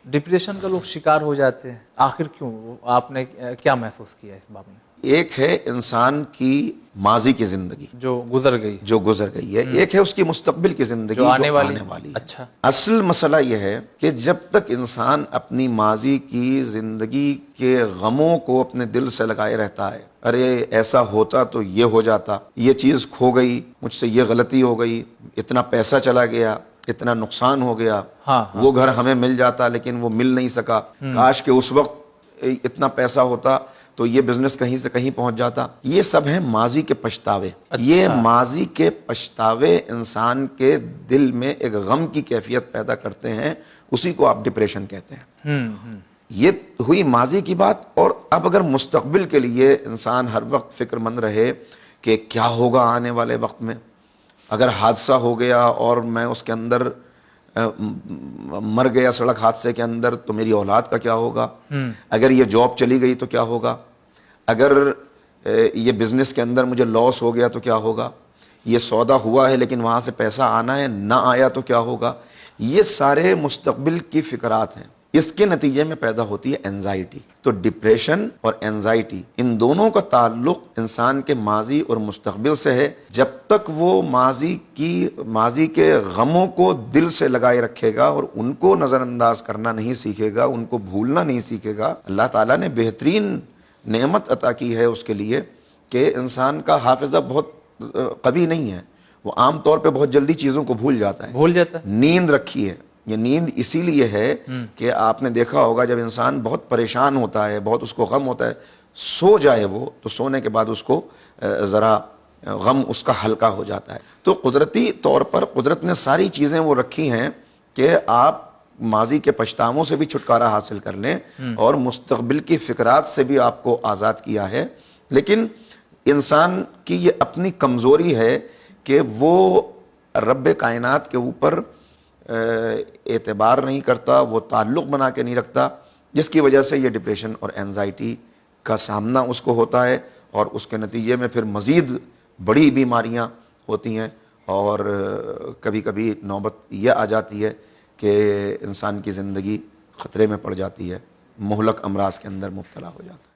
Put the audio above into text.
Depression کا لوگ شکار ہو جاتے ہیں، آخر کیوں؟ آپ نے کیا محسوس کیا اس باب میں؟ ایک ہے انسان کی ماضی کی زندگی جو گزر گئی، جو گزر گئی ہے، ایک ہے اس کی مستقبل کی زندگی جو آنے والی ہے۔ اچھا، اصل مسئلہ یہ ہے کہ جب تک انسان اپنی ماضی کی زندگی کے غموں کو اپنے دل سے لگائے رہتا ہے، ارے ایسا ہوتا تو یہ ہو جاتا، یہ چیز کھو گئی، مجھ سے یہ غلطی ہو گئی، اتنا پیسہ چلا گیا، اتنا نقصان ہو گیا، وہ گھر ہمیں مل جاتا لیکن وہ مل نہیں سکا، کاش کہ اس وقت اتنا پیسہ ہوتا تو یہ بزنس کہیں سے کہیں پہنچ جاتا۔ یہ سب ہیں ماضی کے پچھتاوے۔ یہ ماضی کے پچھتاوے انسان کے دل میں ایک غم کی کیفیت پیدا کرتے ہیں، اسی کو آپ ڈپریشن کہتے ہیں۔ یہ ہوئی ماضی کی بات، اور اب اگر مستقبل کے لیے انسان ہر وقت فکر مند رہے کہ کیا ہوگا آنے والے وقت میں، اگر حادثہ ہو گیا اور میں اس کے اندر مر گیا سڑک حادثے کے اندر تو میری اولاد کا کیا ہوگا، اگر یہ جاب چلی گئی تو کیا ہوگا، اگر یہ بزنس کے اندر مجھے لاس ہو گیا تو کیا ہوگا، یہ سودا ہوا ہے لیکن وہاں سے پیسہ آنا ہے نہ آیا تو کیا ہوگا۔ یہ سارے مستقبل کی فکرات ہیں، اس کے نتیجے میں پیدا ہوتی ہے اینزائٹی۔ تو ڈپریشن اور اینزائٹی، ان دونوں کا تعلق انسان کے ماضی اور مستقبل سے ہے۔ جب تک وہ ماضی کے غموں کو دل سے لگائے رکھے گا اور ان کو نظر انداز کرنا نہیں سیکھے گا، ان کو بھولنا نہیں سیکھے گا، اللہ تعالیٰ نے بہترین نعمت عطا کی ہے اس کے لیے کہ انسان کا حافظہ بہت قوی نہیں ہے، وہ عام طور پہ بہت جلدی چیزوں کو بھول جاتا ہے۔ نیند رکھی ہے، یہ نیند اسی لیے ہے کہ آپ نے دیکھا ہوگا جب انسان بہت پریشان ہوتا ہے، بہت اس کو غم ہوتا ہے، سو جائے وہ تو سونے کے بعد اس کو ذرا غم اس کا ہلکا ہو جاتا ہے۔ تو قدرتی طور پر قدرت نے ساری چیزیں وہ رکھی ہیں کہ آپ ماضی کے پچھتاووں سے بھی چھٹکارا حاصل کر لیں اور مستقبل کی فکرات سے بھی آپ کو آزاد کیا ہے۔ لیکن انسان کی یہ اپنی کمزوری ہے کہ وہ رب کائنات کے اوپر اعتبار نہیں کرتا، وہ تعلق بنا کے نہیں رکھتا، جس کی وجہ سے یہ ڈپریشن اور اینزائٹی کا سامنا اس کو ہوتا ہے، اور اس کے نتیجے میں پھر مزید بڑی بیماریاں ہوتی ہیں، اور کبھی کبھی نوبت یہ آ جاتی ہے کہ انسان کی زندگی خطرے میں پڑ جاتی ہے، مہلک امراض کے اندر مبتلا ہو جاتا ہے۔